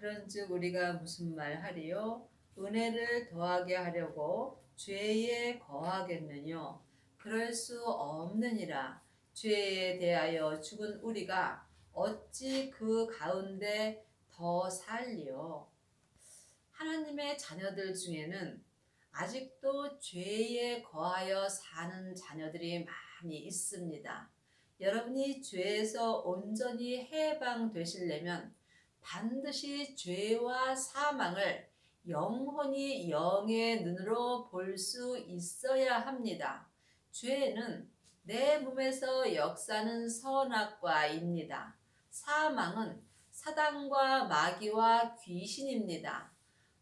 그런즉 우리가 무슨 말하리요? 은혜를 더하게 하려고 죄에 거하겠느뇨? 그럴 수 없느니라. 죄에 대하여 죽은 우리가 어찌 그 가운데 더 살리요? 하나님의 자녀들 중에는 아직도 죄에 거하여 사는 자녀들이 많이 있습니다. 여러분이 죄에서 온전히 해방되시려면 반드시 죄와 사망을 영원히 영의 눈으로 볼 수 있어야 합니다. 죄는 내 몸에서 역사하는 선악과입니다. 사망은 사단과 마귀와 귀신입니다.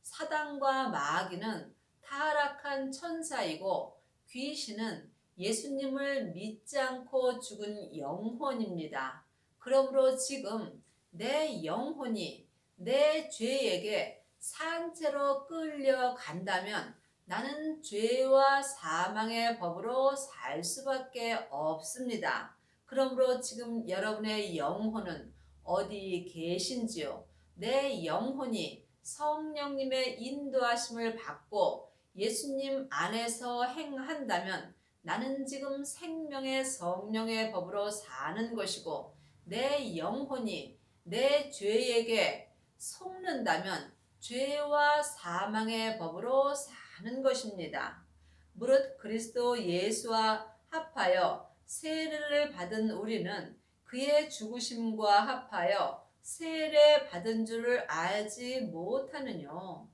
사단과 마귀는 타락한 천사이고 귀신은 예수님을 믿지 않고 죽은 영혼입니다. 그러므로 지금 내 영혼이 내 죄에게 산채로 끌려간다면 나는 죄와 사망의 법으로 살 수밖에 없습니다. 그러므로 지금 여러분의 영혼은 어디 계신지요? 내 영혼이 성령님의 인도하심을 받고 예수님 안에서 행한다면 나는 지금 생명의 성령의 법으로 사는 것이고 내 영혼이 내 죄에게 속는다면 죄와 사망의 법으로 사는 것입니다. 무릇 그리스도 예수와 합하여 세례를 받은 우리는 그의 죽으심과 합하여 세례 받은 줄을 알지 못하느뇨.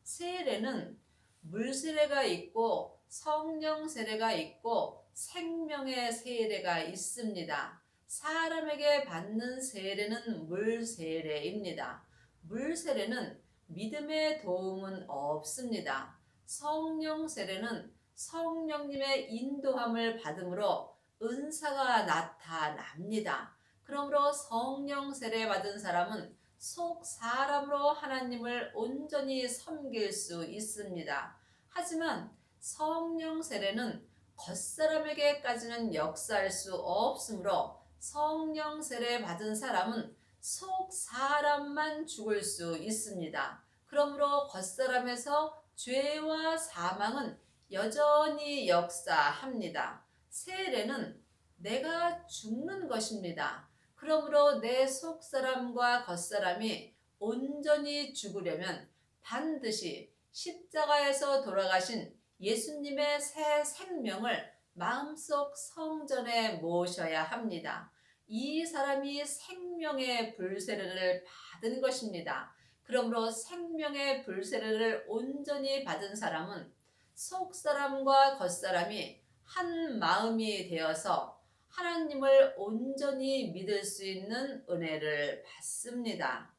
세례는 물세례가 있고 성령 세례가 있고 생명의 세례가 있습니다. 사람에게 받는 세례는 물세례입니다. 물세례는 믿음의 도움은 없습니다. 성령 세례는 성령님의 인도함을 받음으로 은사가 나타납니다. 그러므로 성령 세례 받은 사람은 속 사람으로 하나님을 온전히 섬길 수 있습니다. 하지만 성령 세례는 겉사람에게까지는 역사할 수 없으므로 성령 세례 받은 사람은 속 사람만 죽을 수 있습니다. 그러므로 겉사람에서 죄와 사망은 여전히 역사합니다. 세례는 내가 죽는 것입니다. 그러므로 내 속사람과 겉사람이 온전히 죽으려면 반드시 십자가에서 돌아가신 예수님의 새 생명을 마음속 성전에 모셔야 합니다. 이 사람이 생명의 불세례를 받은 것입니다. 그러므로 생명의 불세례를 온전히 받은 사람은 속사람과 겉사람이 한 마음이 되어서 하나님을 온전히 믿을 수 있는 은혜를 받습니다.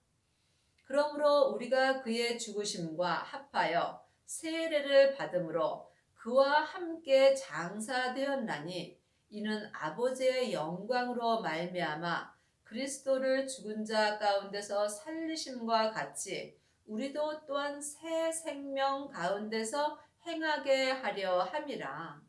그러므로 우리가 그의 죽으심과 합하여 세례를 받음으로 그와 함께 장사되었나니 이는 아버지의 영광으로 말미암아 그리스도를 죽은 자 가운데서 살리심과 같이 우리도 또한 새 생명 가운데서 행하게 하려 함이라.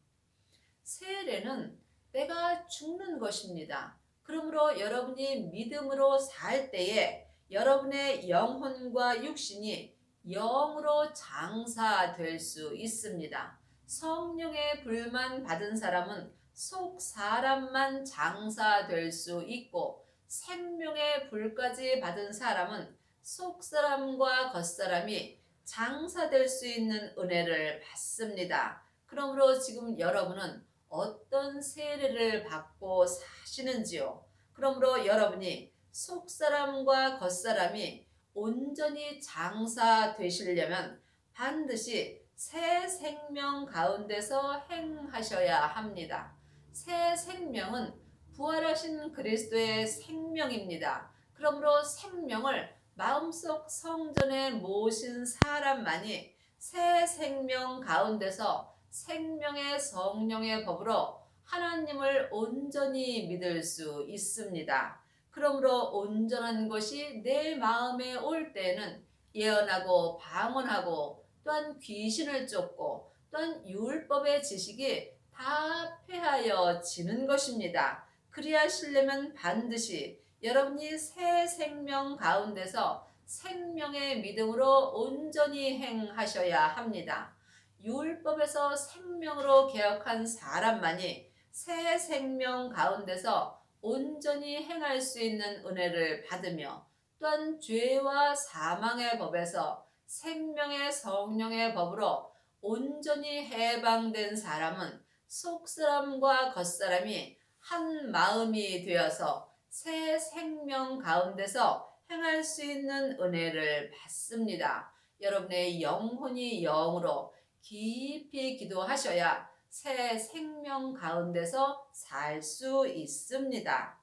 세례는 내가 죽는 것입니다. 그러므로 여러분이 믿음으로 살 때에 여러분의 영혼과 육신이 영으로 장사될 수 있습니다. 성령의 불만 받은 사람은 속 사람만 장사될 수 있고 생명의 불까지 받은 사람은 속 사람과 겉 사람이 장사될 수 있는 은혜를 받습니다. 그러므로 지금 여러분은 어떤 세례를 받고 사시는지요? 그러므로 여러분이 속사람과 겉사람이 온전히 장사되시려면 반드시 새 생명 가운데서 행하셔야 합니다. 새 생명은 부활하신 그리스도의 생명입니다. 그러므로 생명을 마음속 성전에 모신 사람만이 새 생명 가운데서 생명의 성령의 법으로 하나님을 온전히 믿을 수 있습니다. 그러므로 온전한 것이 내 마음에 올 때에는 예언하고 방언하고 또한 귀신을 쫓고 또한 율법의 지식이 다 폐하여지는 것입니다. 그리하시려면 반드시 여러분이 새 생명 가운데서 생명의 믿음으로 온전히 행하셔야 합니다. 율법에서 생명으로 개혁한 사람만이 새 생명 가운데서 온전히 행할 수 있는 은혜를 받으며 또한 죄와 사망의 법에서 생명의 성령의 법으로 온전히 해방된 사람은 속사람과 겉사람이 한 마음이 되어서 새 생명 가운데서 행할 수 있는 은혜를 받습니다. 여러분의 영혼이 영으로 깊이 기도하셔야 새 생명 가운데서 살 수 있습니다.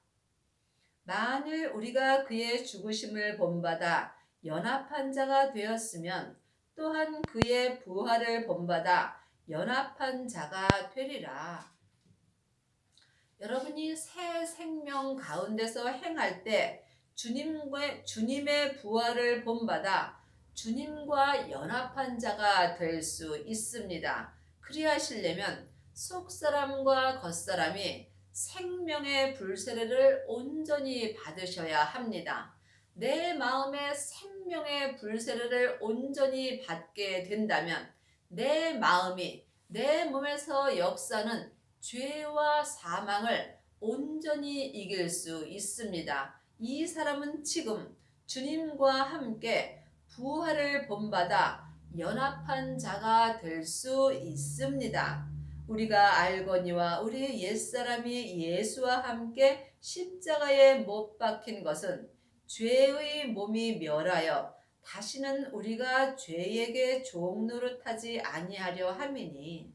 만일 우리가 그의 죽으심을 본받아 연합한 자가 되었으면 또한 그의 부활을 본받아 연합한 자가 되리라. 여러분이 새 생명 가운데서 행할 때 주님의 부활을 본받아 주님과 연합한 자가 될 수 있습니다. 그리하시려면 속사람과 겉사람이 생명의 불세례를 온전히 받으셔야 합니다. 내 마음의 생명의 불세례를 온전히 받게 된다면 내 마음이 내 몸에서 역사는 죄와 사망을 온전히 이길 수 있습니다. 이 사람은 지금 주님과 함께 부활을 본받아 연합한 자가 될 수 있습니다. 우리가 알거니와 우리 옛사람이 예수와 함께 십자가에 못 박힌 것은 죄의 몸이 멸하여 다시는 우리가 죄에게 종노릇하지 아니하려 함이니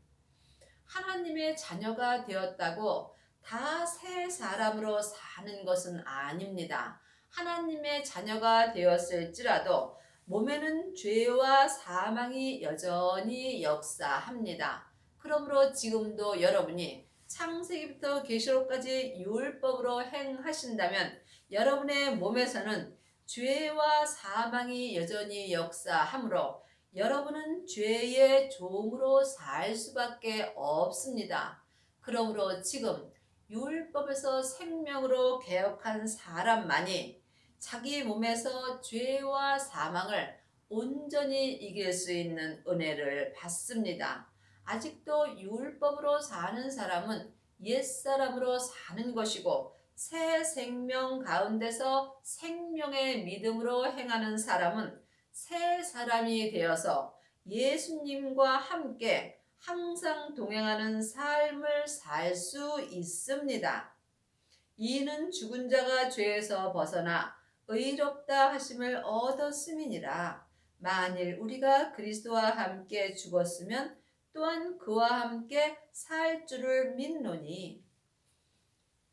하나님의 자녀가 되었다고 다 새 사람으로 사는 것은 아닙니다. 하나님의 자녀가 되었을지라도 몸에는 죄와 사망이 여전히 역사합니다. 그러므로 지금도 여러분이 창세기부터 계시록까지 율법으로 행하신다면 여러분의 몸에서는 죄와 사망이 여전히 역사하므로 여러분은 죄의 종으로 살 수밖에 없습니다. 그러므로 지금 율법에서 생명으로 개혁한 사람만이 자기 몸에서 죄와 사망을 온전히 이길 수 있는 은혜를 받습니다. 아직도 율법으로 사는 사람은 옛사람으로 사는 것이고 새 생명 가운데서 생명의 믿음으로 행하는 사람은 새 사람이 되어서 예수님과 함께 항상 동행하는 삶을 살 수 있습니다. 이는 죽은 자가 죄에서 벗어나 의롭다 하심을 얻었음이니라. 만일 우리가 그리스도와 함께 죽었으면 또한 그와 함께 살 줄을 믿노니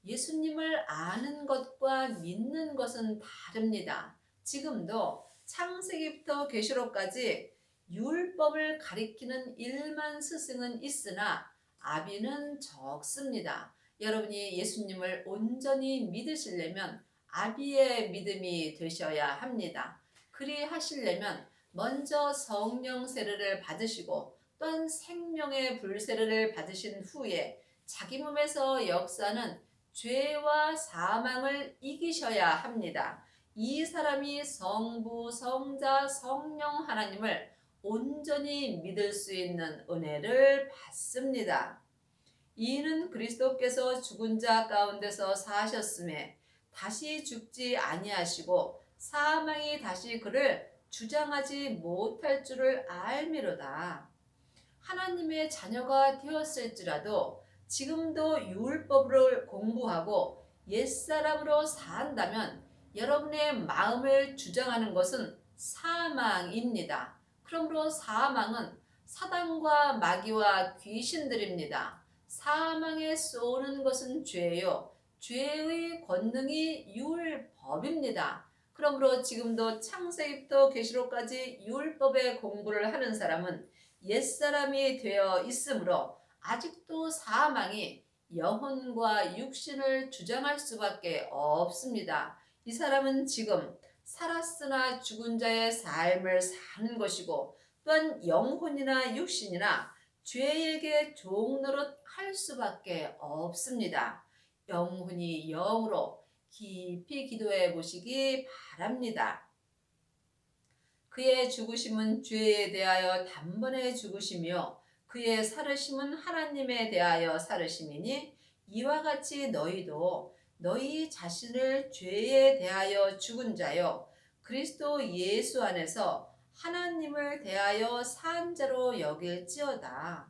예수님을 아는 것과 믿는 것은 다릅니다. 지금도 창세기부터 계시록까지 율법을 가리키는 일만 스승은 있으나 아비는 적습니다. 여러분이 예수님을 온전히 믿으시려면 아비의 믿음이 되셔야 합니다. 그리하시려면 먼저 성령 세례를 받으시고 또한 생명의 불세례를 받으신 후에 자기 몸에서 역사는 죄와 사망을 이기셔야 합니다. 이 사람이 성부, 성자, 성령 하나님을 온전히 믿을 수 있는 은혜를 받습니다. 이는 그리스도께서 죽은 자 가운데서 사셨음에 다시 죽지 아니하시고 사망이 다시 그를 주장하지 못할 줄을 알미로다. 하나님의 자녀가 되었을지라도 지금도 율법을 공부하고 옛사람으로 산다면 여러분의 마음을 주장하는 것은 사망입니다. 그러므로 사망은 사단과 마귀와 귀신들입니다. 사망에 쏘는 것은 죄요. 죄의 권능이 율법입니다. 그러므로 지금도 창세기부터 계시록까지 율법의 공부를 하는 사람은 옛사람이 되어 있으므로 아직도 사망이 영혼과 육신을 주장할 수밖에 없습니다. 이 사람은 지금 살았으나 죽은 자의 삶을 사는 것이고 또한 영혼이나 육신이나 죄에게 종노릇 할 수밖에 없습니다. 영혼이 영으로 깊이 기도해 보시기 바랍니다. 그의 죽으심은 죄에 대하여 단번에 죽으시며 그의 살으심은 하나님에 대하여 살으심이니 이와 같이 너희도 너희 자신을 죄에 대하여 죽은 자요 그리스도 예수 안에서 하나님을 대하여 산 자로 여길지어다.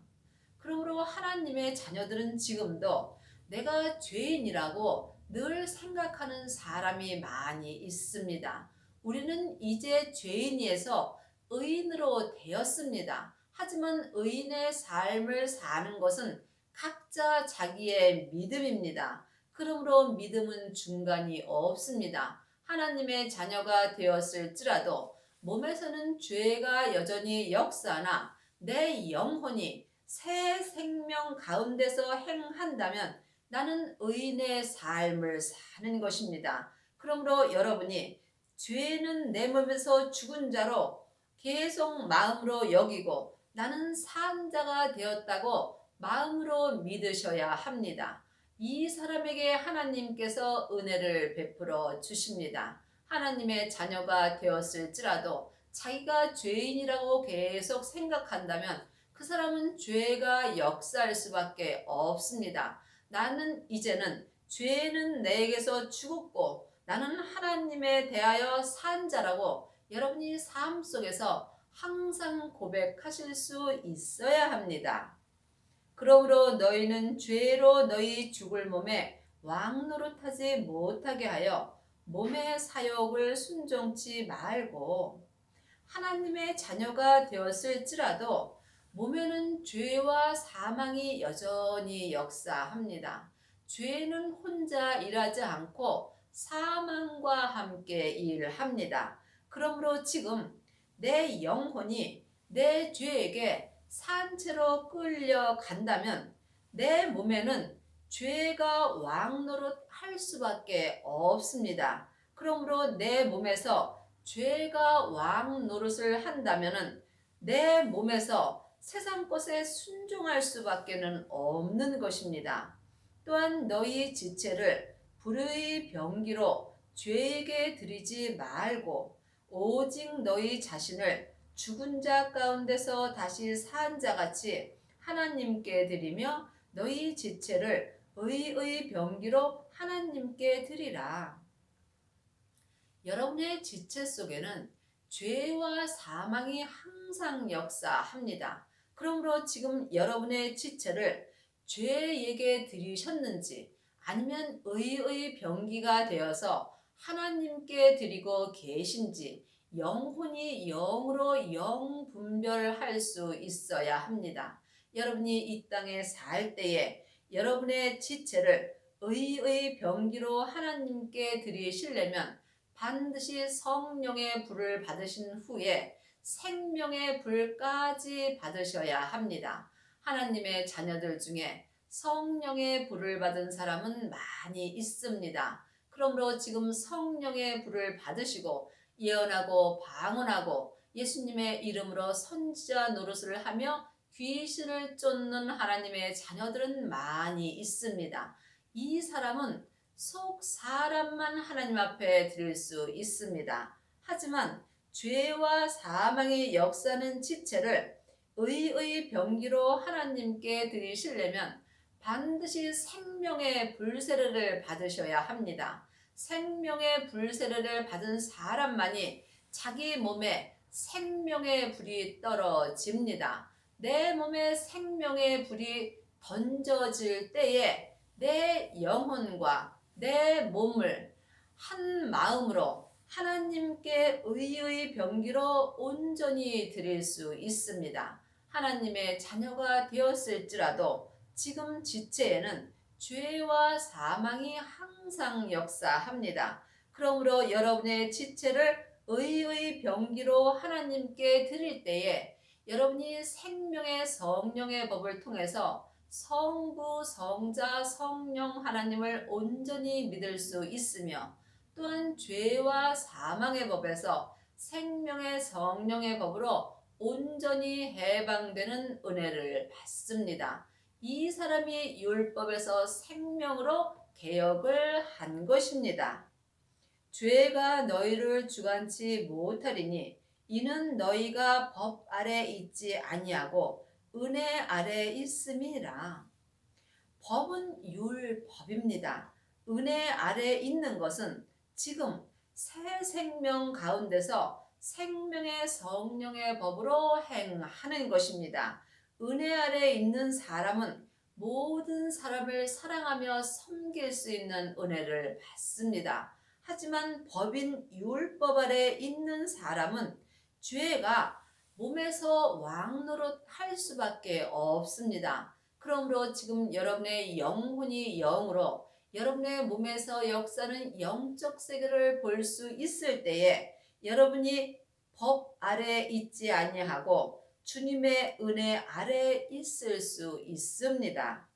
그러므로 하나님의 자녀들은 지금도 내가 죄인이라고 늘 생각하는 사람이 많이 있습니다. 우리는 이제 죄인에서 의인으로 되었습니다. 하지만 의인의 삶을 사는 것은 각자 자기의 믿음입니다. 그러므로 믿음은 중간이 없습니다. 하나님의 자녀가 되었을지라도 몸에서는 죄가 여전히 역사하나 내 영혼이 새 생명 가운데서 행한다면 나는 의인의 삶을 사는 것입니다. 그러므로 여러분이 죄는 내 몸에서 죽은 자로 계속 마음으로 여기고 나는 산 자가 되었다고 마음으로 믿으셔야 합니다. 이 사람에게 하나님께서 은혜를 베풀어 주십니다. 하나님의 자녀가 되었을지라도 자기가 죄인이라고 계속 생각한다면 그 사람은 죄가 역사할 수밖에 없습니다. 나는 이제는 죄는 내게서 죽었고 나는 하나님에 대하여 산 자라고 여러분이 삶 속에서 항상 고백하실 수 있어야 합니다. 그러므로 너희는 죄로 너희 죽을 몸에 왕 노릇하지 못하게 하여 몸의 사욕을 순종치 말고 하나님의 자녀가 되었을지라도 몸에는 죄와 사망이 여전히 역사합니다. 죄는 혼자 일하지 않고 사망과 함께 일합니다. 그러므로 지금 내 영혼이 내 죄에게 산채로 끌려간다면 내 몸에는 죄가 왕노릇 할 수밖에 없습니다. 그러므로 내 몸에서 죄가 왕 노릇을 한다면은 내 몸에서 세상 것에 순종할 수밖에는 없는 것입니다. 또한 너희 지체를 불의 병기로 죄에게 드리지 말고 오직 너희 자신을 죽은 자 가운데서 다시 산 자같이 하나님께 드리며 너희 지체를 의의 병기로 하나님께 드리라. 여러분의 지체 속에는 죄와 사망이 항상 역사합니다. 그러므로 지금 여러분의 지체를 죄에게 드리셨는지 아니면 의의 병기가 되어서 하나님께 드리고 계신지 영혼이 영으로 영 분별할 수 있어야 합니다. 여러분이 이 땅에 살 때에 여러분의 지체를 의의 병기로 하나님께 드리시려면 반드시 성령의 불을 받으신 후에 생명의 불까지 받으셔야 합니다. 하나님의 자녀들 중에 성령의 불을 받은 사람은 많이 있습니다. 그러므로 지금 성령의 불을 받으시고 예언하고 방언하고 예수님의 이름으로 선지자 노릇을 하며 귀신을 쫓는 하나님의 자녀들은 많이 있습니다. 이 사람은 속 사람만 하나님 앞에 드릴 수 있습니다. 하지만 죄와 사망의 역사는 지체를 의의 병기로 하나님께 드리시려면 반드시 생명의 불세례를 받으셔야 합니다. 생명의 불세례를 받은 사람만이 자기 몸에 생명의 불이 떨어집니다. 내 몸에 생명의 불이 던져질 때에 내 영혼과 내 몸을 한 마음으로 하나님께 의의 병기로 온전히 드릴 수 있습니다. 하나님의 자녀가 되었을지라도 지금 지체에는 죄와 사망이 항상 역사합니다. 그러므로 여러분의 지체를 의의 병기로 하나님께 드릴 때에 여러분이 생명의 성령의 법을 통해서 성부, 성자, 성령 하나님을 온전히 믿을 수 있으며 또한 죄와 사망의 법에서 생명의 성령의 법으로 온전히 해방되는 은혜를 받습니다. 이 사람이 율법에서 생명으로 개혁을 한 것입니다. 죄가 너희를 주관치 못하리니 이는 너희가 법 아래 있지 아니하고 은혜 아래 있음이라. 법은 율법입니다. 은혜 아래 있는 것은 지금 새 생명 가운데서 생명의 성령의 법으로 행하는 것입니다. 은혜 아래 있는 사람은 모든 사람을 사랑하며 섬길 수 있는 은혜를 받습니다. 하지만 법인 율법 아래 있는 사람은 죄가 몸에서 왕노릇할 수밖에 없습니다. 그러므로 지금 여러분의 영혼이 영으로 여러분의 몸에서 역사는 영적 세계를 볼 수 있을 때에 여러분이 법 아래 있지 아니하고 주님의 은혜 아래 있을 수 있습니다.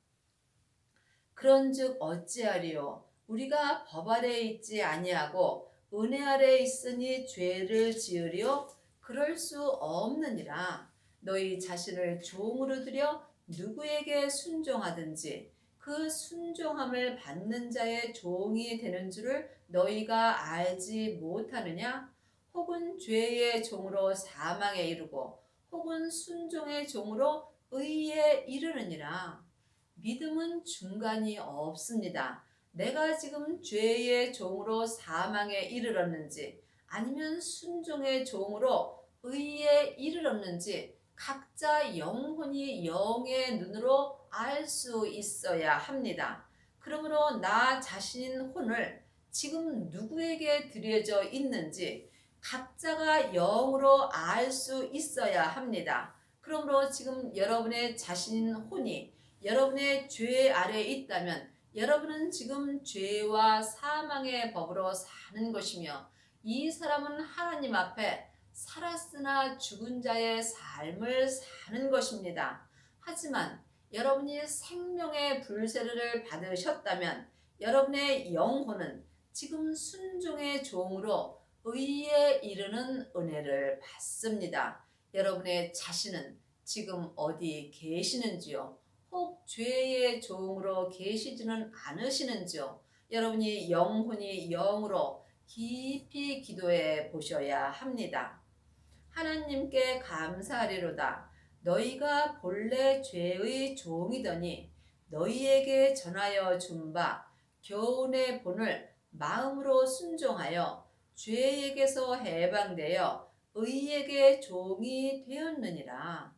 그런즉 어찌하리요? 우리가 법 아래 있지 아니하고 은혜 아래 있으니 죄를 지으리요? 그럴 수 없느니라. 너희 자신을 종으로 들여 누구에게 순종하든지 그 순종함을 받는 자의 종이 되는 줄을 너희가 알지 못하느냐? 혹은 죄의 종으로 사망에 이르고 혹은 순종의 종으로 의에 이르느니라. 믿음은 중간이 없습니다. 내가 지금 죄의 종으로 사망에 이르렀는지 아니면 순종의 종으로 의에 이르렀는지 각자 영혼이 영의 눈으로 알 수 있어야 합니다. 그러므로 나 자신인 혼을 지금 누구에게 드려져 있는지 각자가 영으로 알 수 있어야 합니다. 그러므로 지금 여러분의 자신인 혼이 여러분의 죄 아래에 있다면 여러분은 지금 죄와 사망의 법으로 사는 것이며 이 사람은 하나님 앞에 살았으나 죽은 자의 삶을 사는 것입니다. 하지만 여러분이 생명의 불세례를 받으셨다면 여러분의 영혼은 지금 순종의 종으로 의에 이르는 은혜를 받습니다. 여러분의 자신은 지금 어디 계시는지요? 혹 죄의 종으로 계시지는 않으시는지요? 여러분이 영혼이 영으로 깊이 기도해 보셔야 합니다. 하나님께 감사하리로다. 너희가 본래 죄의 종이더니 너희에게 전하여 준 바 교훈의 본을 마음으로 순종하여 죄에게서 해방되어 의에게 종이 되었느니라.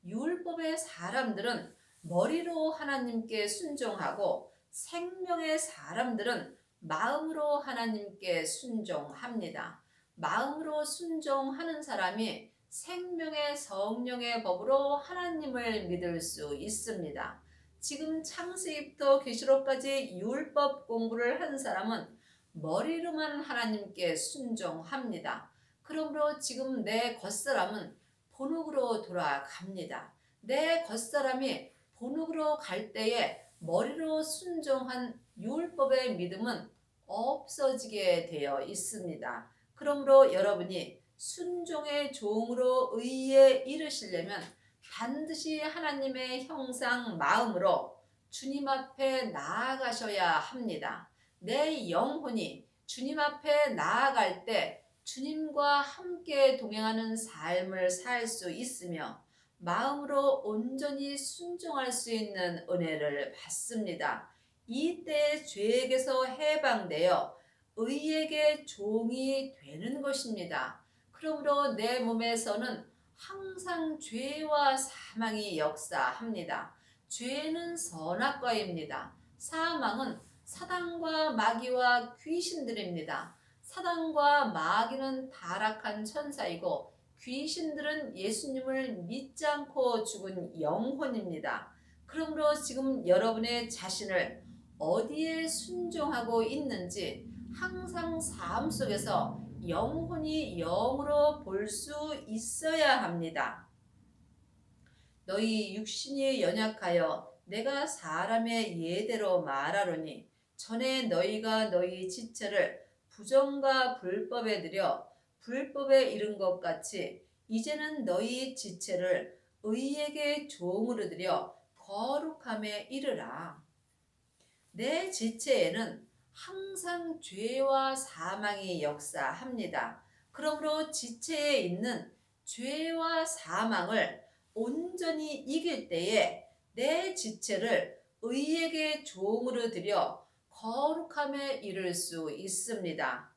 율법의 사람들은 머리로 하나님께 순종하고 생명의 사람들은 마음으로 하나님께 순종합니다. 마음으로 순종하는 사람이 생명의 성령의 법으로 하나님을 믿을 수 있습니다. 지금 창세기부터 계시록까지 율법 공부를 한 사람은 머리로만 하나님께 순종합니다. 그러므로 지금 내 겉사람은 본흙으로 돌아갑니다. 내 겉사람이 본흙으로 갈 때에 머리로 순종한 율법의 믿음은 없어지게 되어 있습니다. 그러므로 여러분이 순종의 종으로 의에 이르시려면 반드시 하나님의 형상 마음으로 주님 앞에 나아가셔야 합니다. 내 영혼이 주님 앞에 나아갈 때 주님과 함께 동행하는 삶을 살 수 있으며 마음으로 온전히 순종할 수 있는 은혜를 받습니다. 이때 죄에게서 해방되어 의에게 종이 되는 것입니다. 그러므로 내 몸에서는 항상 죄와 사망이 역사합니다. 죄는 선악과입니다. 사망은 사단과 마귀와 귀신들입니다. 사단과 마귀는 타락한 천사이고 귀신들은 예수님을 믿지 않고 죽은 영혼입니다. 그러므로 지금 여러분의 자신을 어디에 순종하고 있는지 항상 삶 속에서 영혼이 영으로 볼 수 있어야 합니다. 너희 육신이 연약하여 내가 사람의 예대로 말하노니 전에 너희가 너희 지체를 부정과 불법에 들여 불법에 이른 것 같이 이제는 너희 지체를 의에게 종으로 들여 거룩함에 이르라. 내 지체에는 항상 죄와 사망이 역사합니다. 그러므로 지체에 있는 죄와 사망을 온전히 이길 때에 내 지체를 의에게 종으로 들여 거룩함에 이를 수 있습니다.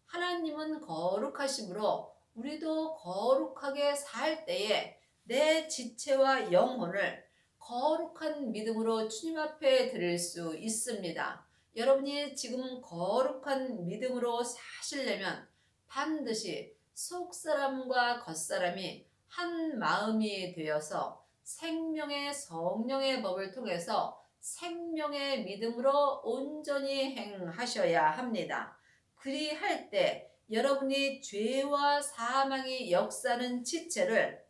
하나님은 거룩하심으로 우리도 거룩하게 살 때에 내 지체와 영혼을 거룩한 믿음으로 주님 앞에 드릴 수 있습니다. 여러분이 지금 거룩한 믿음으로 사시려면 반드시 속사람과 겉사람이 한 마음이 되어서 생명의 성령의 법을 통해서 생명의 믿음으로 온전히 행하셔야 합니다. 그리할 때 여러분이 죄와 사망이 역사하는 지체를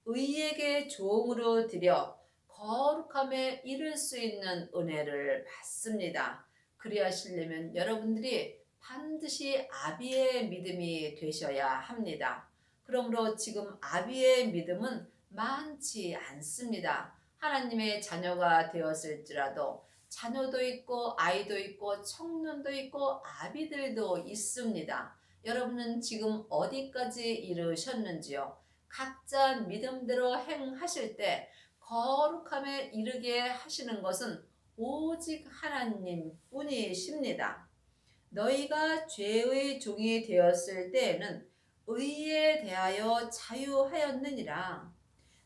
의에게 종으로 들여 거룩함에 이를 수 있는 은혜를 받습니다. 그리하시려면 여러분들이 반드시 아비의 믿음이 되셔야 합니다. 그러므로 지금 아비의 믿음은 많지 않습니다. 하나님의 자녀가 되었을지라도 자녀도 있고 아이도 있고 청년도 있고 아비들도 있습니다. 여러분은 지금 어디까지 이르셨는지요? 각자 믿음대로 행하실 때 거룩함에 이르게 하시는 것은 오직 하나님 뿐이십니다. 너희가 죄의 종이 되었을 때에는 의에 대하여 자유하였느니라.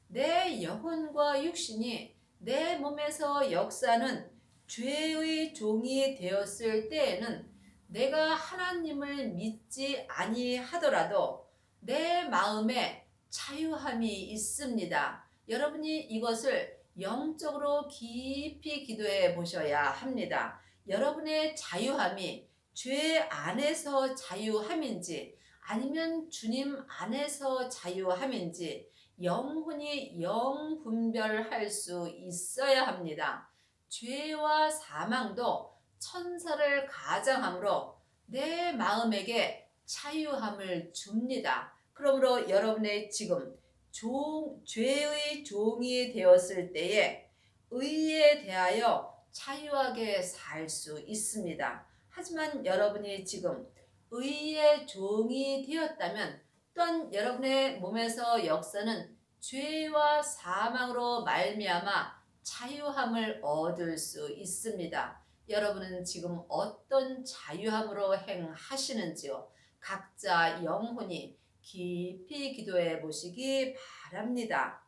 내 영혼과 육신이 내 몸에서 역사는 죄의 종이 되었을 때에는 내가 하나님을 믿지 아니하더라도 내 마음에 자유함이 있습니다. 여러분이 이것을 영적으로 깊이 기도해 보셔야 합니다. 여러분의 자유함이 죄 안에서 자유함인지 아니면 주님 안에서 자유함인지 영혼이 영분별할 수 있어야 합니다. 죄와 사망도 천사를 가장함으로 내 마음에게 자유함을 줍니다. 그러므로 여러분의 지금 죄의 종이 되었을 때에 의에 대하여 자유하게 살 수 있습니다. 하지만 여러분이 지금 의의 종이 되었다면 또한 여러분의 몸에서 역사는 죄와 사망으로 말미암아 자유함을 얻을 수 있습니다. 여러분은 지금 어떤 자유함으로 행하시는지요? 각자 영혼이 깊이 기도해 보시기 바랍니다.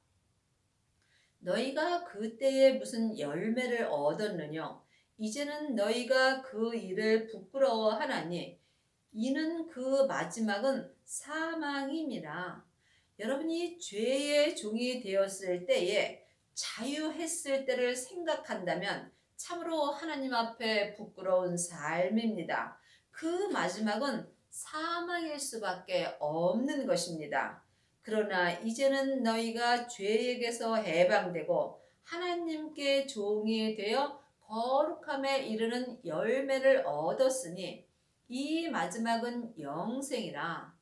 너희가 그때에 무슨 열매를 얻었느냐? 이제는 너희가 그 일을 부끄러워하나니 이는 그 마지막은 사망임이라. 여러분이 죄의 종이 되었을 때에 자유했을 때를 생각한다면 참으로 하나님 앞에 부끄러운 삶입니다. 그 마지막은 사망일 수밖에 없는 것입니다. 그러나 이제는 너희가 죄에게서 해방되고 하나님께 종이 되어 거룩함에 이르는 열매를 얻었으니 이 마지막은 영생이라.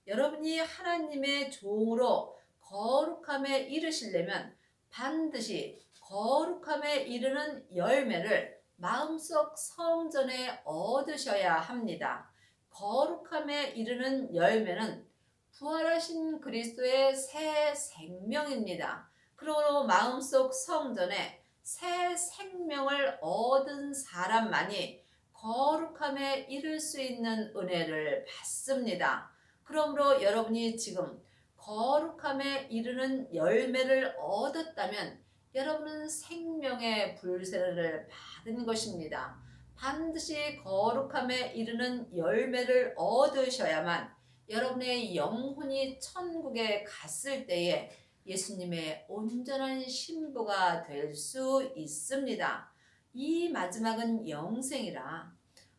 여러분이 하나님의 종으로 거룩함에 이르시려면 반드시 거룩함에 이르는 열매를 마음속 성전에 얻으셔야 합니다. 거룩함에 이르는 열매는 부활하신 그리스도의 새 생명입니다. 그러므로 마음속 성전에 새 생명을 얻은 사람만이 거룩함에 이를 수 있는 은혜를 받습니다. 그러므로 여러분이 지금 거룩함에 이르는 열매를 얻었다면 여러분은 생명의 불세를 받은 것입니다. 반드시 거룩함에 이르는 열매를 얻으셔야만 여러분의 영혼이 천국에 갔을 때에 예수님의 온전한 신부가 될 수 있습니다. 이 마지막은 영생이라.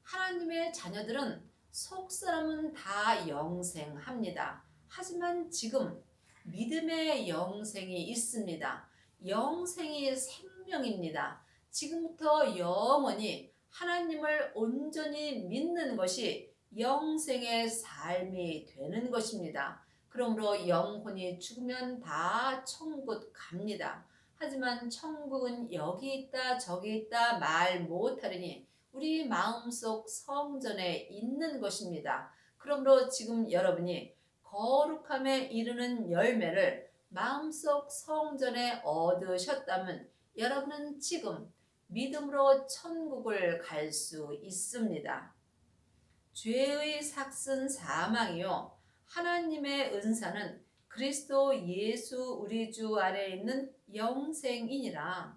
하나님의 자녀들은 속사람은 다 영생합니다. 하지만 지금 믿음의 영생이 있습니다. 영생이 생명입니다. 지금부터 영원히 하나님을 온전히 믿는 것이 영생의 삶이 되는 것입니다. 그러므로 영혼이 죽으면 다 천국 갑니다. 하지만 천국은 여기 있다 저기 있다 말 못하리니 우리 마음속 성전에 있는 것입니다. 그러므로 지금 여러분이 거룩함에 이르는 열매를 마음속 성전에 얻으셨다면 여러분은 지금 믿음으로 천국을 갈 수 있습니다. 죄의 삭은 사망이요 하나님의 은사는 그리스도 예수 우리 주 안에 있는 영생이니라.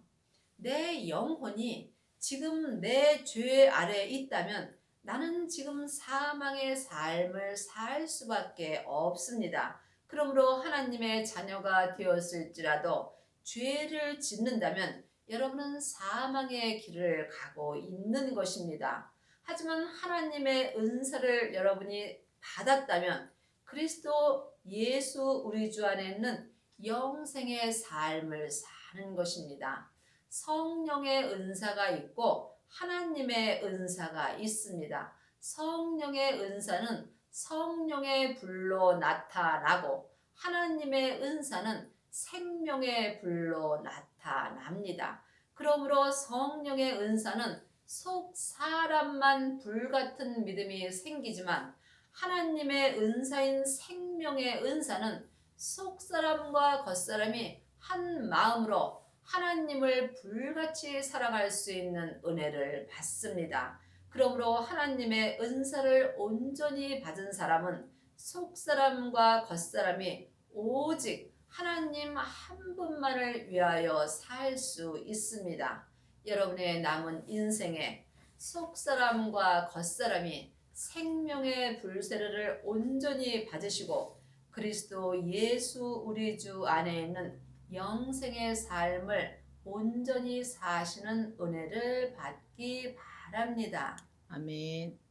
내 영혼이 지금 내 죄 아래에 있다면 나는 지금 사망의 삶을 살 수밖에 없습니다. 그러므로 하나님의 자녀가 되었을지라도 죄를 짓는다면 여러분은 사망의 길을 가고 있는 것입니다. 하지만 하나님의 은사를 여러분이 받았다면 그리스도 예수 우리 주 안에 있는 영생의 삶을 사는 것입니다. 성령의 은사가 있고 하나님의 은사가 있습니다. 성령의 은사는 성령의 불로 나타나고 하나님의 은사는 생명의 불로 나타납니다. 그러므로 성령의 은사는 속 사람만 불같은 믿음이 생기지만 하나님의 은사인 생명의 은사는 속 사람과 겉 사람이 한 마음으로 하나님을 불같이 살아갈 수 있는 은혜를 받습니다. 그러므로 하나님의 은사를 온전히 받은 사람은 속 사람과 겉 사람이 오직 하나님 한 분만을 위하여 살 수 있습니다. 여러분의 남은 인생에 속 사람과 겉 사람이 생명의 불세례를 온전히 받으시고 그리스도 예수 우리 주 안에 있는 영생의 삶을 온전히 사시는 은혜를 받기 바랍니다. 아멘.